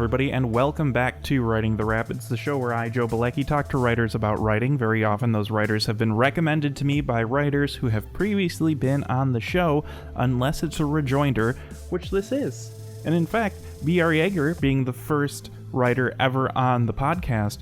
everybody, and welcome back to Writing the Rapids, the show where I, Joe Bielecki, talk to writers about writing. Very often those writers have been recommended to me by writers who have previously been on the show, unless it's a rejoinder, which this is. And in fact, B.R. Yeager, being the first writer ever on the podcast,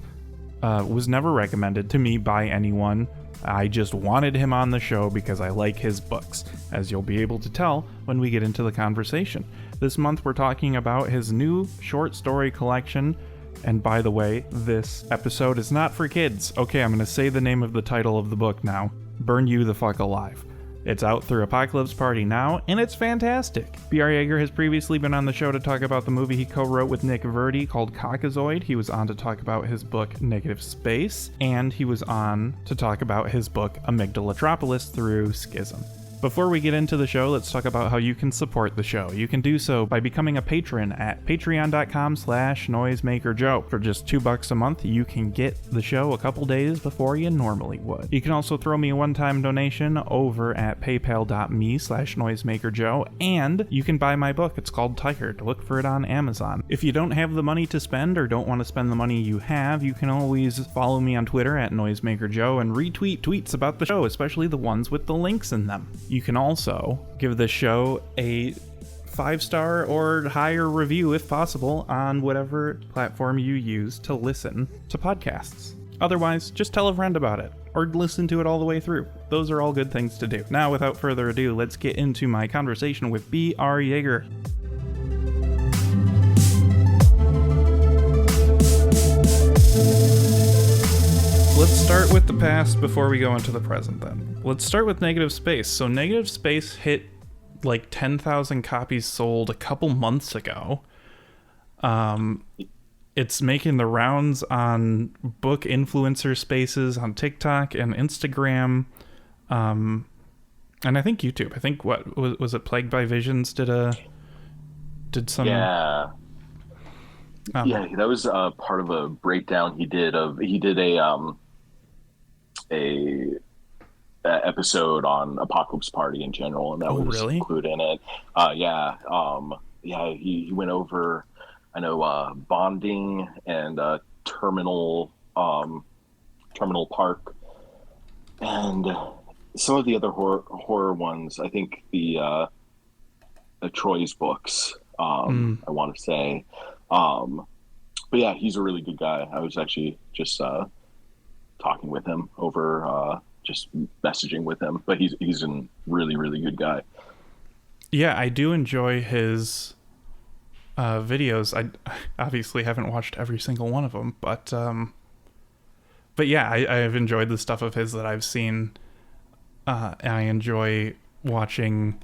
was never recommended to me by anyone. I just wanted him on the show because I like his books, as you'll be able to tell when we get into the conversation. This month we're talking about his new short story collection, and by the way, this episode is not for kids. Okay, I'm going to say the name of the title of the book now. Burn You the Fuck Alive. It's out through Apocalypse Party now, and it's fantastic. B.R. Yeager has previously been on the show to talk about the movie he co-wrote with Nick Verdi called Caucasoid. He was on to talk about his book Negative Space, and he was on to talk about his book Amygdalatropolis through Schism. Before we get into the show, let's talk about how you can support the show. You can do so by becoming a patron at patreon.com/noisemakerjoe. For just $2 a month, you can get the show a couple days before you normally would. You can also throw me a one-time donation over at paypal.me/noisemakerjoe, and you can buy my book. It's called Tired. Look for it on Amazon. If you don't have the money to spend or don't want to spend the money you have, you can always follow me on Twitter at noisemakerjoe and retweet tweets about the show, especially the ones with the links in them. You can also give the show a 5-star or higher review if possible on whatever platform you use to listen to podcasts. Otherwise, just tell a friend about it or listen to it all the way through. Those are all good things to do. Now, without further ado, let's get into my conversation with B.R. Yeager. Let's start with the past before we go into the present then. Let's start with Negative Space. So Negative Space hit like 10,000 copies sold a couple months ago. It's making the rounds on book influencer spaces on TikTok and Instagram. And I think YouTube. I think what was it, Plagued by Visions did some... Yeah. Yeah, that was part of a breakdown he did a episode on Apocalypse Party in general, and that was really included in it. He went over, I know, bonding and terminal park, and some of the other horror ones. I think the Troy's books. I want to say, but yeah, he's a really good guy. I was actually just talking with him over just messaging with him, but he's a really, really good guy. Yeah, I do enjoy his videos. I obviously haven't watched every single one of them, but yeah, I've enjoyed the stuff of his that I've seen. I enjoy watching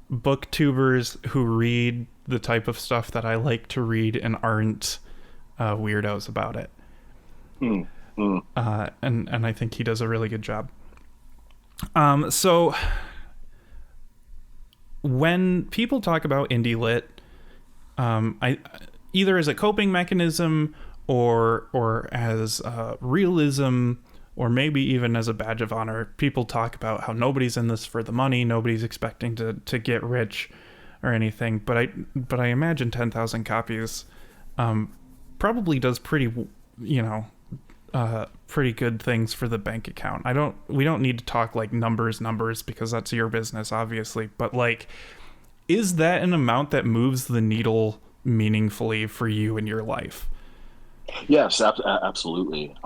booktubers who read the type of stuff that I like to read and aren't weirdos about it. And I think he does a really good job. So when people talk about indie lit, either as a coping mechanism or as realism, or maybe even as a badge of honor, people talk about how nobody's in this for the money, nobody's expecting to get rich or anything. But I imagine 10,000 copies probably does pretty good things for the bank account. We don't need to talk like numbers because that's your business, obviously. But like, is that an amount that moves the needle meaningfully for you in your life? Yes, absolutely.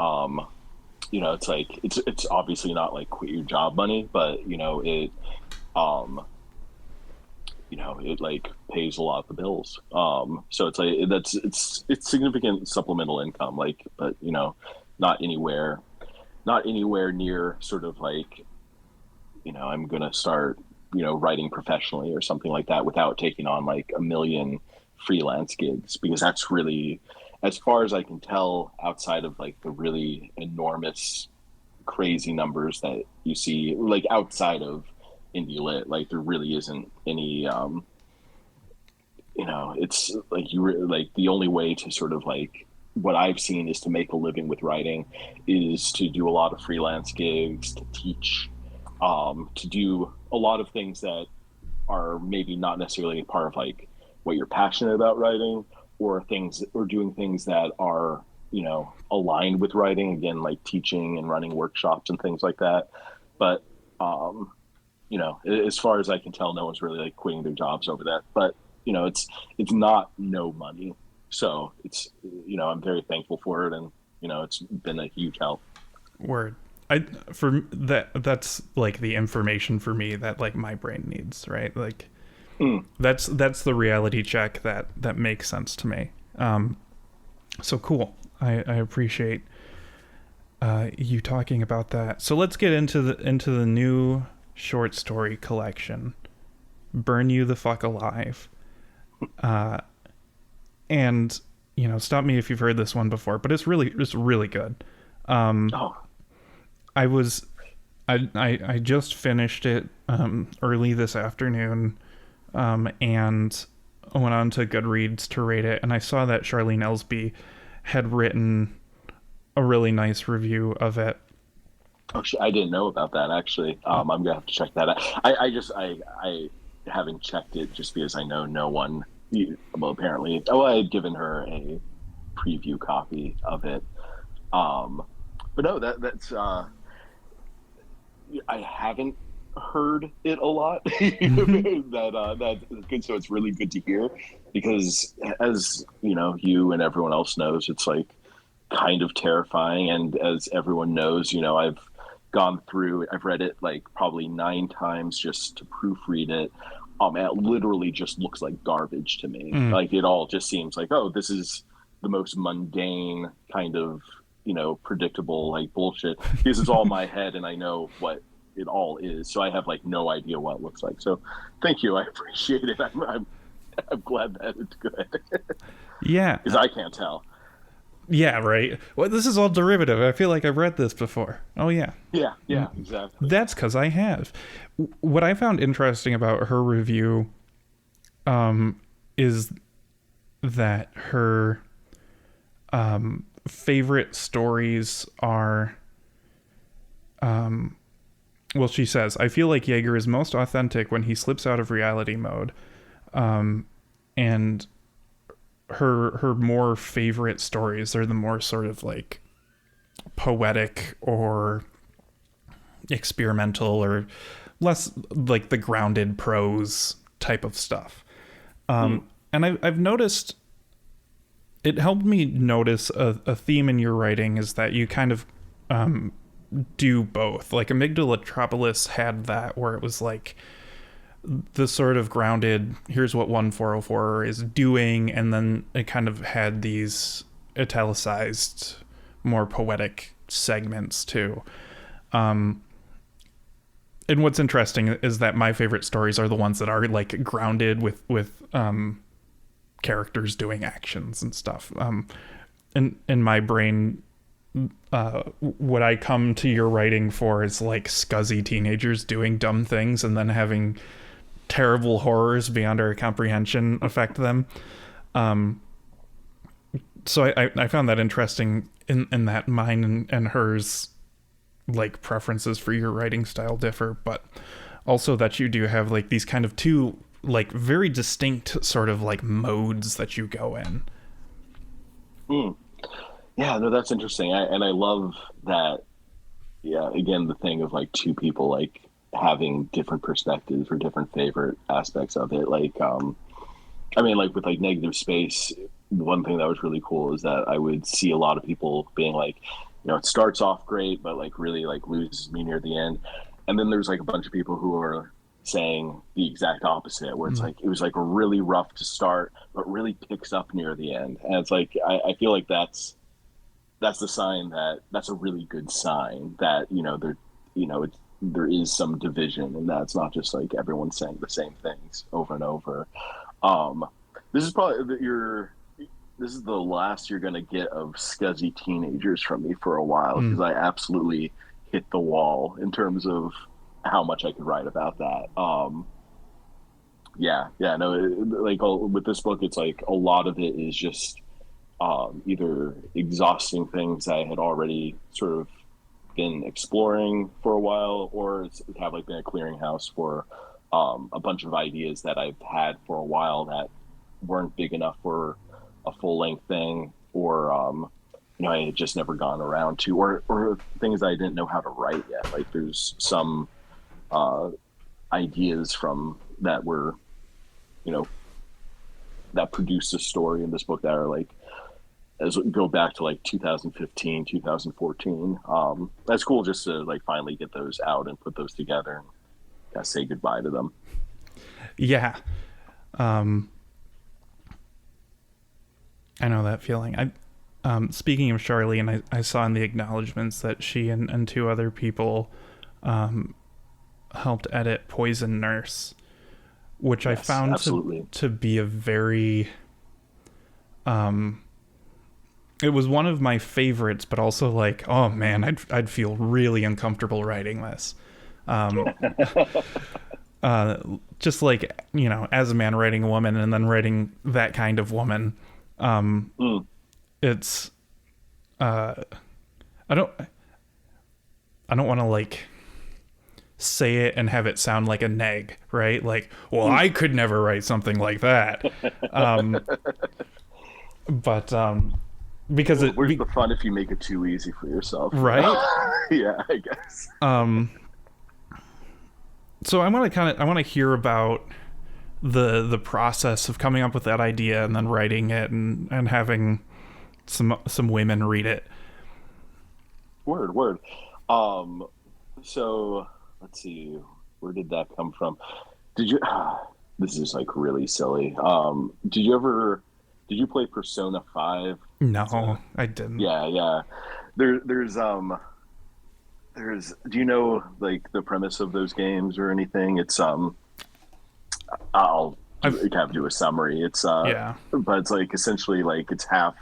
It's like, it's obviously not like quit your job money, but it like pays a lot of the bills. So it's like, it's significant supplemental income, like, but not anywhere near sort of like, I'm going to start, writing professionally or something like that without taking on like a million freelance gigs, because that's really, as far as I can tell, outside of like the really enormous, crazy numbers that you see, like outside of indie lit, like there really isn't any, it's like the only way to sort of like, what I've seen is to make a living with writing is to do a lot of freelance gigs, to teach, to do a lot of things that are maybe not necessarily a part of like what you're passionate about writing, or things, or doing things that are, aligned with writing, again, like teaching and running workshops and things like that. But as far as I can tell, no one's really like quitting their jobs over that. But it's not no money, so it's I'm very thankful for it, and it's been a huge help. Word. That's like the information for me that like my brain needs, right? Like that's the reality check that makes sense to me. So cool. I appreciate you talking about that. So let's get into the new short story collection, Burn You the Fuck Alive. And stop me if you've heard this one before, but it's really good. I just finished it early this afternoon, and I went on to Goodreads to rate it, and I saw that Charlene Elsby had written a really nice review of it. Oh, I didn't know about that, actually. I'm gonna have to check that out. I haven't checked it just because I know no one. Well, apparently, I had given her a preview copy of it. But no, that's I haven't heard it a lot. That's good. So it's really good to hear, because as you and everyone else knows, it's like kind of terrifying. And as everyone knows, I've read it like probably 9 times just to proofread it. It literally just looks like garbage to me. Like it all just seems like, oh, this is the most mundane kind of predictable like bullshit. This is all my head, and I know what it all is, so I have like no idea what it looks like. So thank you, I appreciate it. I'm glad that it's good. Yeah, because I can't tell. Yeah, right. Well, this is all derivative. I feel like I've read this before. Oh yeah, exactly. That's because I have. What I found interesting about her review is that her favorite stories are well, she says, I feel like Yeager is most authentic when he slips out of reality mode, and her more favorite stories are the more sort of like poetic or experimental, or less like the grounded prose type of stuff. And I've noticed, it helped me notice a theme in your writing is that you kind of do both. Like Amygdalatropolis had that, where it was like the sort of grounded, here's what 1404 is doing, and then it kind of had these italicized, more poetic segments too. And what's interesting is that my favorite stories are the ones that are like grounded with characters doing actions and stuff. In my brain, what I come to your writing for is like scuzzy teenagers doing dumb things and then having terrible horrors beyond our comprehension affect them. So I found that interesting in that mine and hers, like, preferences for your writing style differ, but also that you do have like these kind of two like very distinct sort of like modes that you go in. Yeah, no, that's interesting. I love that. Yeah, again, the thing of like two people like having different perspectives or different favorite aspects of it. Like, I mean, like with like Negative Space, one thing that was really cool is that I would see a lot of people being like, it starts off great, but like really like loses me near the end. And then there's like a bunch of people who are saying the exact opposite, where it's like, it was like really rough to start, but really picks up near the end. And it's like, I feel like that's the sign that's a really good sign that, there is some division, and that's not just like everyone saying the same things over and over. This is probably this is the last you're going to get of scuzzy teenagers from me for a while, because I absolutely hit the wall in terms of how much I could write about that. With this book, it's like a lot of it is just either exhausting things I had already sort of been exploring for a while, or it's have like been a clearinghouse for a bunch of ideas that I've had for a while that weren't big enough for a full length thing, or I had just never gone around to, or things I didn't know how to write yet. Like there's some ideas from that were, that produced a story in this book that are like, as go back to like 2015, 2014. That's cool just to like finally get those out and put those together and say goodbye to them. Yeah. I know that feeling. Speaking of Charlene, I saw in the acknowledgments that she and two other people helped edit Poison Nurse, which I found to be a very... it was one of my favorites, but also like, oh man, I'd feel really uncomfortable writing this. Just like, as a man writing a woman and then writing that kind of woman, it's, I don't want to like say it and have it sound like a neg, right? Like, well, I could never write something like that. But, because where's the fun if you make it too easy for yourself, right? Yeah, I guess. So I want to hear about the process of coming up with that idea and then writing it and having some women read it. Word. So let's see, where did that come from? Did you? This is like really silly. Did you play Persona 5? No, I didn't. Yeah. There's do you know like the premise of those games or anything? It's I'll kind of do a summary. It's but it's like essentially like it's half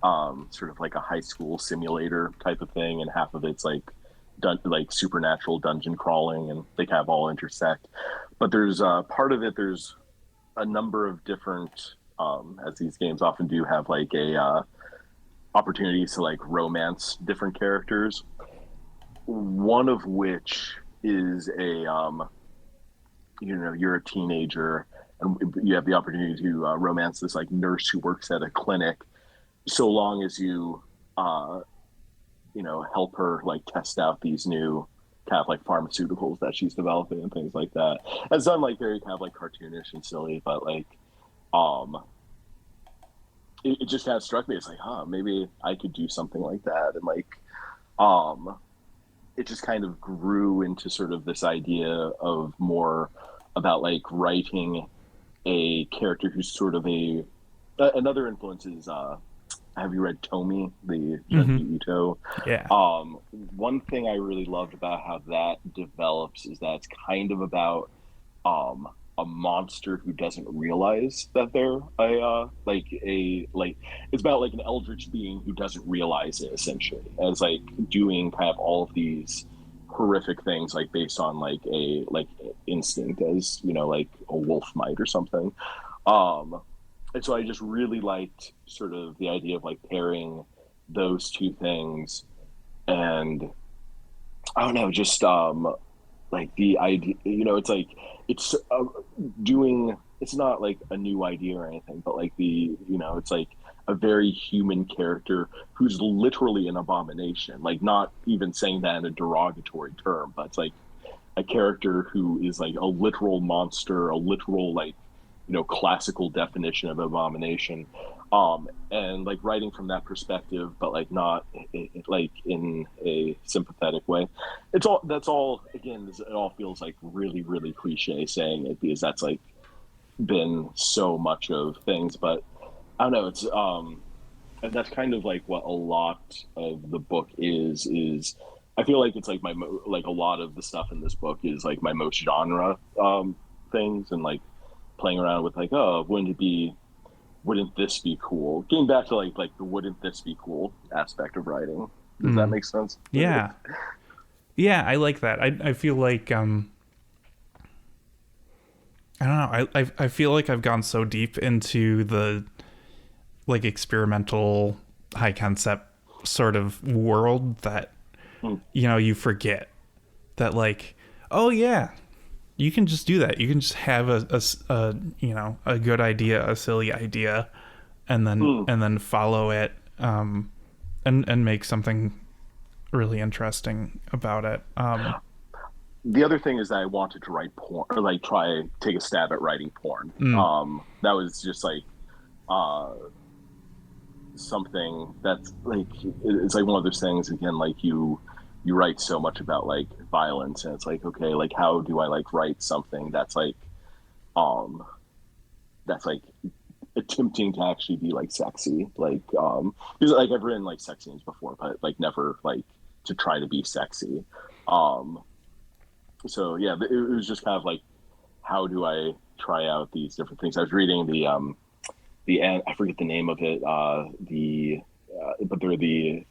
sort of like a high school simulator type of thing, and half of it's like like supernatural dungeon crawling, and they kind of all intersect. But there's part of it, there's a number of different as these games often do, have like a opportunities to like romance different characters. One of which is you're a teenager and you have the opportunity to romance this like nurse who works at a clinic, so long as you help her like test out these new kind of like pharmaceuticals that she's developing and things like that. It's done like very kind of like cartoonish and silly, but like it just kind of struck me. It's like, maybe I could do something like that. And like it just kind of grew into sort of this idea of more about like writing a character who's sort of another influence is have you read Tomy, the Junji Ito? Yeah. One thing I really loved about how that develops is that it's kind of about a monster who doesn't realize that they're it's about like an eldritch being who doesn't realize it, essentially, as like doing kind of all of these horrific things like based on like a instinct, as like a wolf might or something. And so I just really liked sort of the idea of like pairing those two things, and I don't know, just like the idea, it's like it's it's not like a new idea or anything, but like it's like a very human character who's literally an abomination, like not even saying that in a derogatory term, but it's like a character who is like a literal monster, a literal like classical definition of abomination, and like writing from that perspective, but like not like in a sympathetic way. That's all again, it all feels like really, really cliche saying it, because that's like been so much of things, but I don't know, it's and that's kind of like what a lot of the book is I feel like it's like like a lot of the stuff in this book is like my most genre things, and like playing around with like, wouldn't this be cool? Getting back to like the wouldn't this be cool aspect of writing. Does that make sense? Yeah. Yeah, I like that. I feel like I don't know. I feel like I've gone so deep into the like experimental high concept sort of world that you forget that like, oh yeah, you can just do that. You can just have a a good idea, a silly idea, and then follow it, and make something really interesting about it. The other thing is that I wanted to write porn, or like take a stab at writing porn. That was just like something that's like, it's like one of those things again, like you write so much about like violence, and it's like, okay, like how do I like write something that's like attempting to actually be like sexy, like because like I've written like sex scenes before, but like never like to try to be sexy. So yeah, it was just kind of like, how do I try out these different things? I was reading the I forget the name of it, but they're it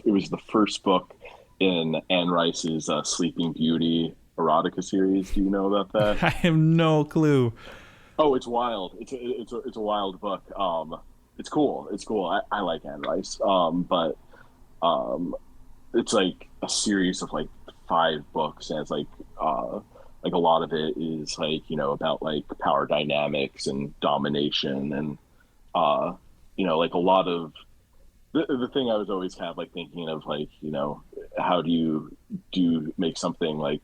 was the first book in Anne Rice's Sleeping Beauty erotica series. Do you know about that? I have no clue. Oh, it's wild. It's a wild book. It's cool. It's cool. I like Anne Rice. But it's like a series of like 5 books, and it's like a lot of it is like, about like power dynamics and domination, and like a lot of the thing I was always kind of like thinking of, like, how do you make something like,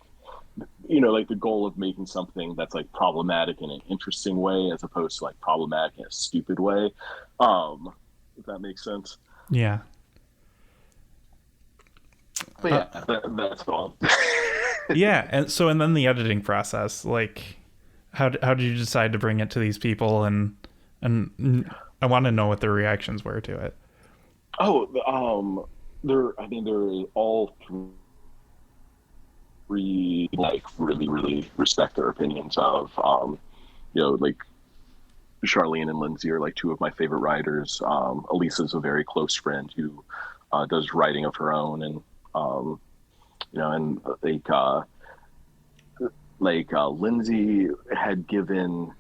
like the goal of making something that's like problematic in an interesting way as opposed to like problematic in a stupid way. If that makes sense. Yeah. But yeah, that's all. Yeah, and then the editing process, like how did you decide to bring it to these people, and I want to know what their reactions were to it. They're all three like really, really respect their opinions of, like Charlene and Lindsay are like 2 of my favorite writers. Elisa's a very close friend who does writing of her own, and and Lindsay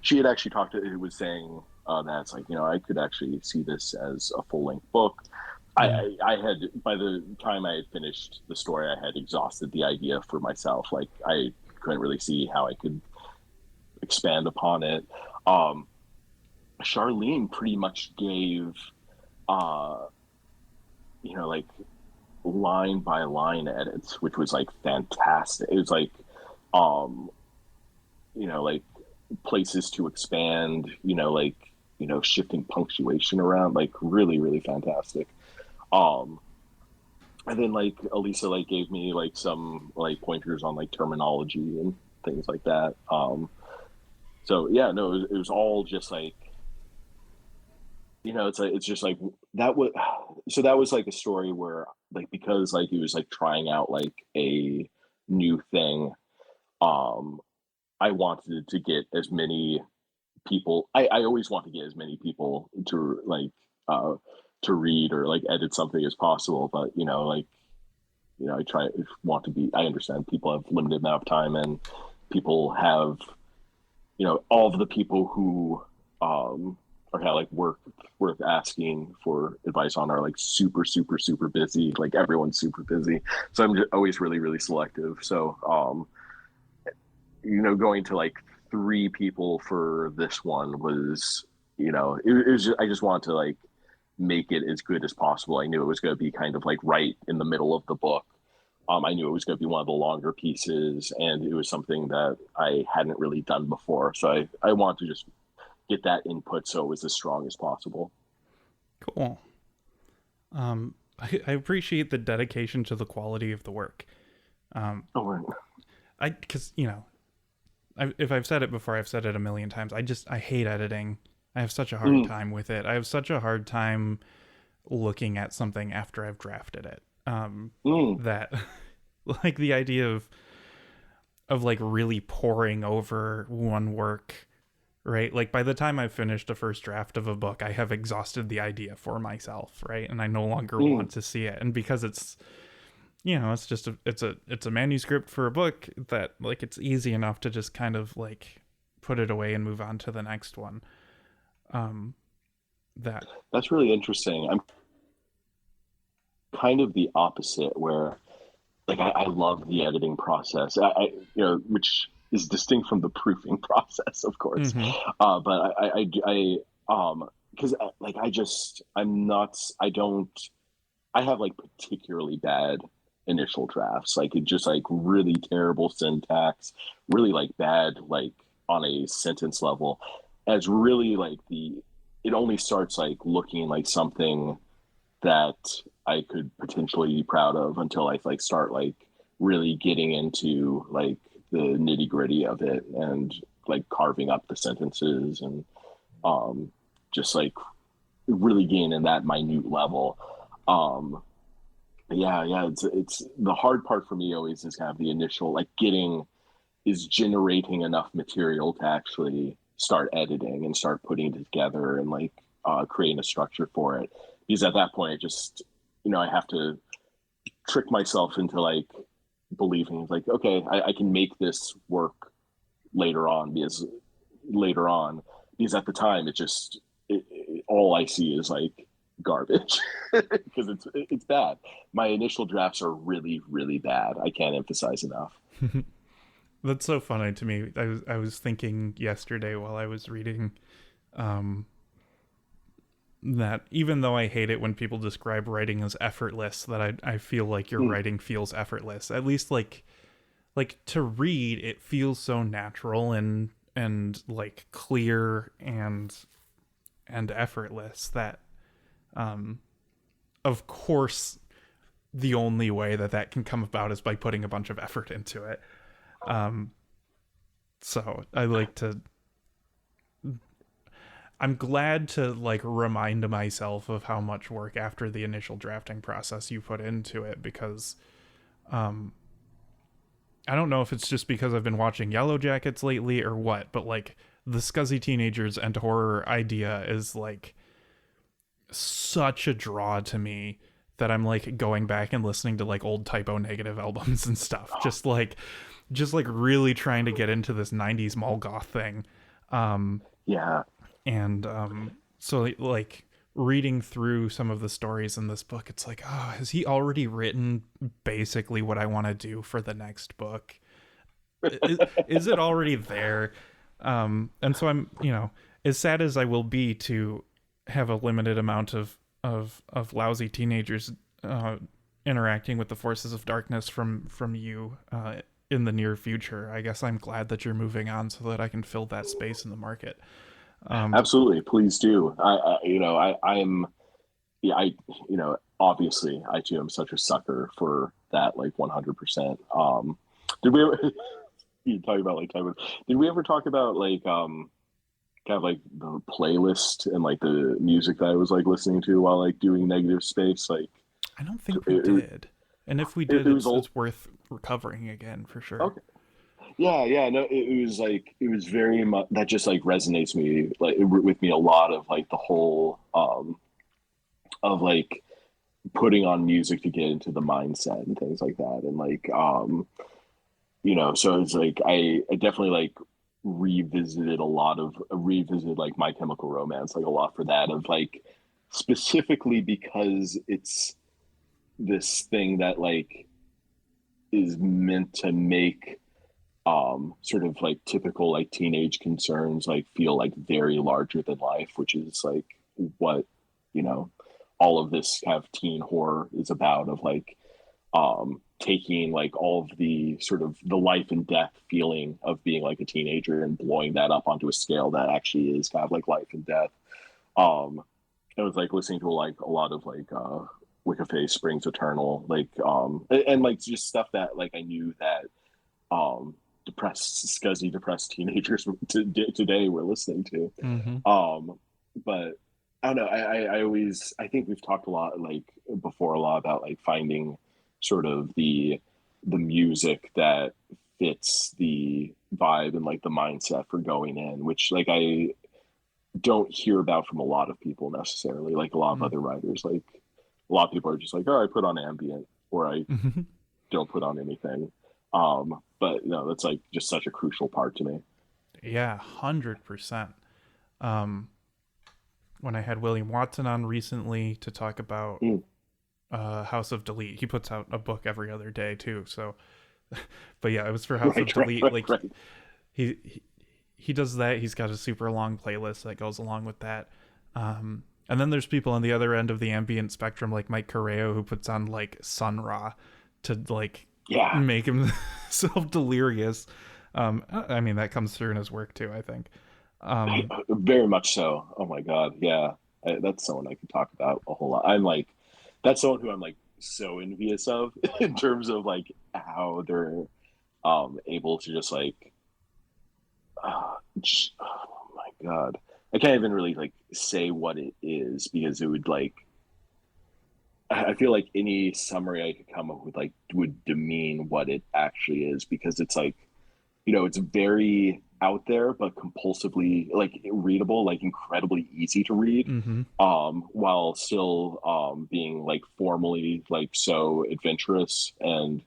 she had actually talked to, it was saying that it's like, I could actually see this as a full-length book. I had, by the time I had finished the story, I had exhausted the idea for myself. Like, I couldn't really see how I could expand upon it. Charlene pretty much gave, like line by line edits, which was like fantastic. It was like, like places to expand, shifting punctuation around, like really, really fantastic. And then like Elisa like gave me like some like pointers on like terminology and things like that. So yeah, no, it was all just like, it's just like that was like a story where, like, because like it was like trying out like a new thing, I wanted to get as many people. I always want to get as many people to like to read or like edit something as possible, but I understand people have limited amount of time, and people have, all of the people who are kind of like worth asking for advice on are like super, super, super busy. Like, everyone's super busy. So I'm just always really, really selective. So, going to like 3 people for this one was, it was just, I just wanted to like make it as good as possible. I knew it was going to be kind of like right in the middle of the book. I knew it was going to be one of the longer pieces, and it was something that I hadn't really done before. So I wanted to just get that input so it was as strong as possible. Cool. I appreciate the dedication to the quality of the work. Because, if I've said it before, I've said it a million times. I hate editing. I have such a hard time with it. I have such a hard time looking at something after I've drafted it. That, like, the idea of like really poring over one work, right? Like, by the time I've finished the first draft of a book, I have exhausted the idea for myself, right? And I no longer want to see it. And because it's, it's just it's a manuscript for a book that, like, it's easy enough to just kind of like put it away and move on to the next one. That's really interesting. I'm kind of the opposite, where like I love the editing process. Which is distinct from the proofing process, of course. Mm-hmm. But because like I'm not, I have like particularly bad initial drafts. Like it just like really terrible syntax, really like bad, like on a sentence level. As really like it only starts like looking like something that I could potentially be proud of until I like start like really getting into like the nitty gritty of it and like carving up the sentences and just like really getting in that minute level. Yeah, it's the hard part for me always is kind of the initial like generating enough material to actually start editing and start putting it together and like creating a structure for it. Because at that point, I have to trick myself into like believing like, okay, I can make this work later on because at the time all I see is like garbage because it's bad. My initial drafts are really, really bad. I can't emphasize enough. That's so funny to me. I was thinking yesterday while I was reading that even though I hate it when people describe writing as effortless, that I feel like your writing feels effortless. At least like to read, it feels so natural and like clear and effortless that of course the only way that can come about is by putting a bunch of effort into it. So I'm glad to like remind myself of how much work after the initial drafting process you put into it, because I don't know if it's just because I've been watching Yellow Jackets lately or what, but like the scuzzy teenagers and horror idea is like such a draw to me that I'm like going back and listening to like old Typo Negative albums and stuff. Just like really trying to get into this 90s mall goth thing. Yeah. And so like reading through some of the stories in this book, it's like, oh, has he already written basically what I want to do for the next book? Is it already there? And so I'm, as sad as I will be to have a limited amount of lousy teenagers interacting with the forces of darkness from you in the near future, I guess I'm glad that you're moving on so that I can fill that space in the market. Absolutely, please do. Obviously I too am such a sucker for that, like 100%. Did we ever you talk about like type of, did we ever talk about like kind of like the playlist and like the music that I was like listening to while like doing Negative Space? Like I don't think we did. And if we did, it's worth recovering again for sure. Okay. Yeah, no, it was very much that just like resonates with me a lot of like the whole of like putting on music to get into the mindset and things like that, and like so it's like I definitely like revisited like My Chemical Romance like a lot for that, of like specifically because it's this thing that like is meant to make sort of like typical like teenage concerns like feel like very larger than life, which is like what all of this kind of teen horror is about, of like taking like all of the sort of the life and death feeling of being like a teenager and blowing that up onto a scale that actually is kind of like life and death. I was like listening to like a lot of like Wiccaface, Springs Eternal, like and like just stuff that like I knew that scuzzy depressed teenagers today were listening to. Mm-hmm. But I don't know, I think we've talked a lot like before a lot about like finding sort of the music that fits the vibe and like the mindset for going in, which like I don't hear about from a lot of people necessarily, like a lot of other writers. Like a lot of people are just like, oh, I put on ambient, or I don't put on anything. But that's like just such a crucial part to me. Yeah, 100%. When I had William Watson on recently to talk about House of Delete, he puts out a book every other day too. So, but yeah, it was for House of Delete. Right. he does that. He's got a super long playlist that goes along with that. And then there's people on the other end of the ambient spectrum, like Mike Correo, who puts on like Sun Ra to like make himself delirious. I mean, that comes through in his work too, I think. Very much so. Oh my God. Yeah. That's someone I could talk about a whole lot. That's someone who I'm like so envious of in terms of like how they're able to just like, oh my God. I can't even really like say what it is because it would like, I feel like any summary I could come up with like would demean what it actually is, because it's like, it's very out there but compulsively like readable, like incredibly easy to read, while still being like formally like so adventurous. And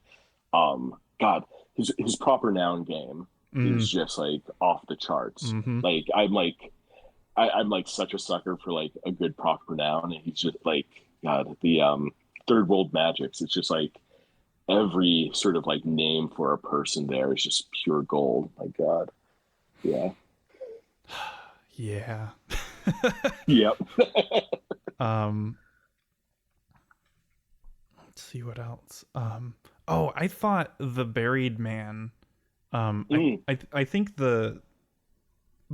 God, his proper noun game is just like off the charts. Like I'm like such a sucker for like a good proper noun, and he's just like, God, the third world magics, it's just like every sort of like name for a person there is just pure gold. My God. Yeah. Yeah. Yep. Let's see what else. I thought The Buried Man. I think the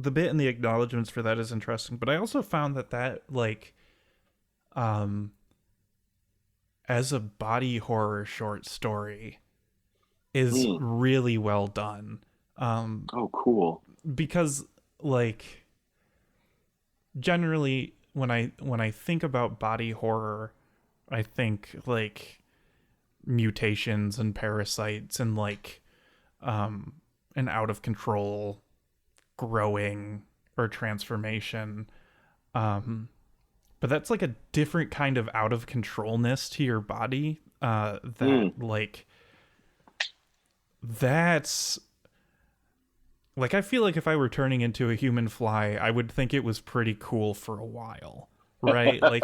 bit in the acknowledgments for that is interesting, but I also found that like as a body horror short story is really well done. Oh, cool. Because like generally when I think about body horror, I think like mutations and parasites and like an out of control growing or transformation. But that's like a different kind of out of controlness to your body. Like that's like, I feel like if I were turning into a human fly, I would think it was pretty cool for a while, right? Like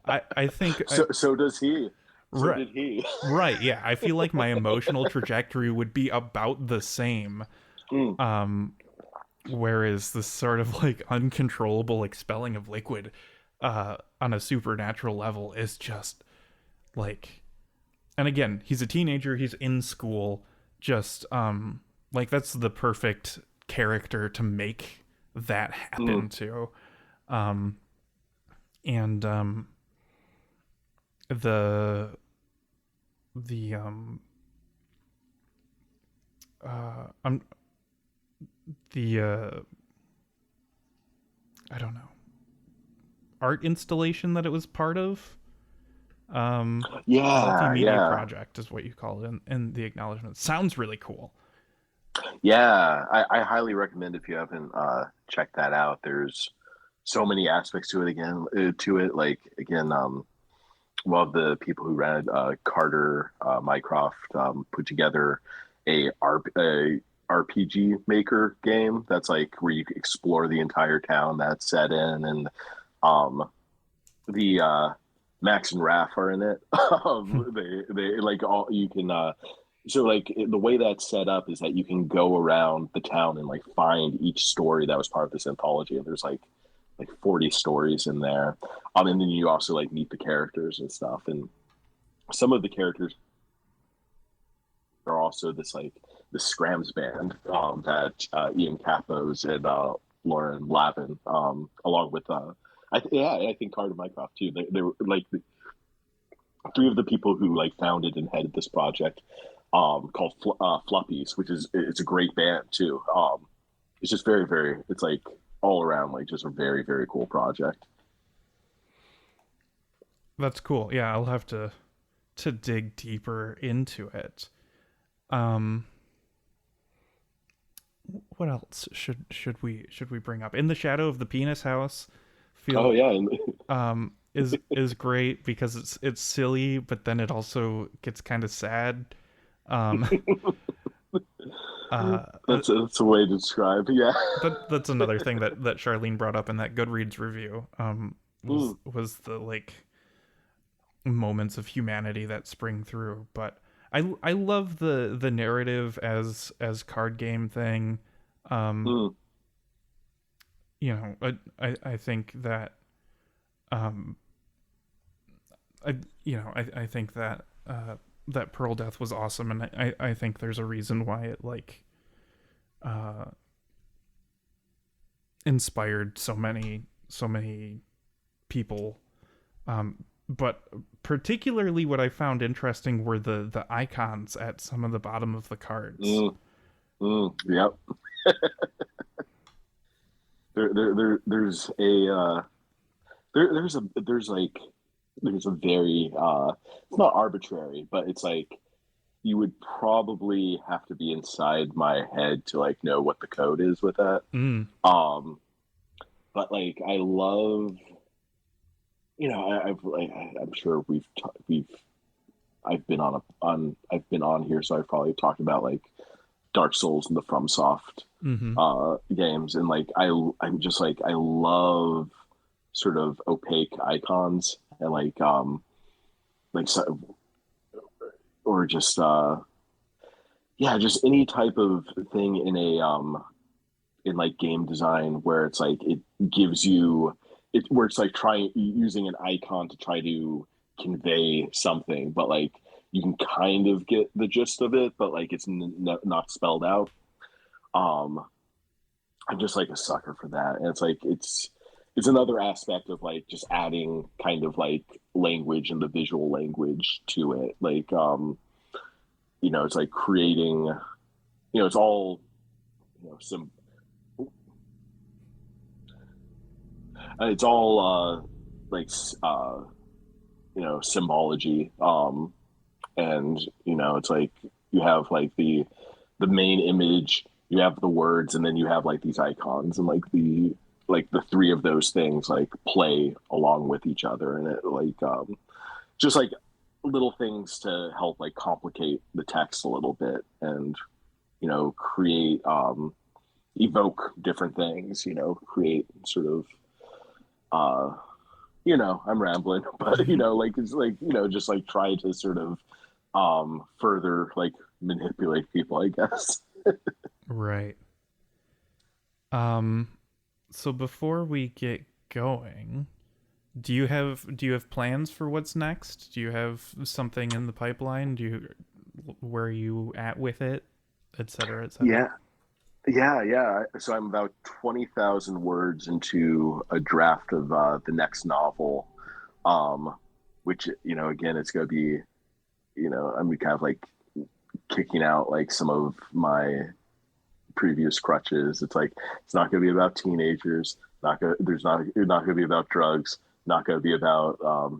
I think so does he. So right, did he. Right, yeah. I feel like my emotional trajectory would be about the same. Whereas this sort of like uncontrollable expelling of liquid on a supernatural level is just like, and again, he's a teenager, he's in school, just like that's the perfect character to make that happen to. I don't know, art installation that it was part of, multimedia project is what you call it in the acknowledgement. Sounds really cool. Yeah, I highly recommend if you haven't checked that out. There's so many aspects to it. Like again, one of the people who ran Carter Mycroft put together a RPG maker game that's like where you explore the entire town that's set in, and the Max and Raph are in it. They like all you can. So like the way that's set up is that you can go around the town and like find each story that was part of this anthology, and there's like 40 stories in there. And then you also like meet the characters and stuff, and some of the characters are also this Scrams band that Ian Capos and Lauren Lavin, along with I think Carter Mycroft too. They were like three of the people who like founded and headed this project, called Fluppies, which is, it's a great band too. It's just very, very, it's like all around like just a very, very cool project. That's cool. Yeah, I'll have to dig deeper into it. What else should we bring up? In the Shadow of the Penis House. Is great because it's silly, but then it also gets kind of sad. That's a way to describe. Yeah, that's another thing that Charlene brought up in that Goodreads review. Was the like moments of humanity that spring through. But I love the narrative as card game thing. Mm. I think that I think that that Pearl Death was awesome, and I think there's a reason why it uh, inspired so many people. But particularly, what I found interesting were the icons at some of the bottom of the cards. Yep. There's a very it's not arbitrary, but it's like you would probably have to be inside my head to like know what the code is with that. But like I love, I'm sure I've been on here, so I've probably talked about like Dark Souls and the FromSoft games, and like I'm just like I love sort of opaque icons and or just just any type of thing in a in like game design where it's like it gives you where it's like using an icon to try to convey something, but like you can kind of get the gist of it, but like it's not spelled out. I'm just like a sucker for that, and it's like it's another aspect of like just adding kind of like language and the visual language to it. Like it's like creating, it's all it's all symbology, and it's like you have like the main image, you have the words, and then you have like these icons, and like the three of those things like play along with each other, and it like just like little things to help like complicate the text a little bit, and create evoke different things, create sort of I'm rambling, but it's like just like try to sort of further like manipulate people, I guess. Right. So before we get going, do you have plans for what's next? Do you have something in the pipeline? Where are you at with it, et cetera, et cetera? Yeah. So I'm about 20,000 words into a draft of the next novel, which again it's going to be, I'm kind of like kicking out like some of my previous crutches. It's like it's not going to be about teenagers. Not going to be about drugs. Not going to be about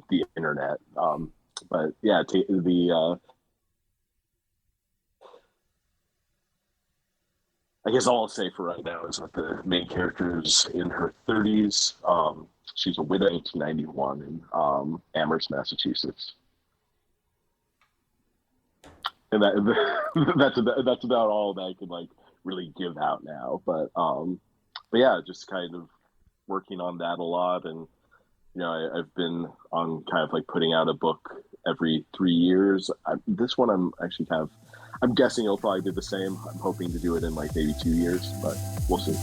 the internet. But yeah, I guess all I'll say for right now is that the main character is in her 30s. She's a widow, 1891, in Amherst, Massachusetts, and that's about all that I could like really give out now. But yeah, just kind of working on that a lot, and I've been on kind of like putting out a book every 3 years. This one I'm guessing it'll probably be the same. I'm hoping to do it in like maybe 2 years, but we'll see.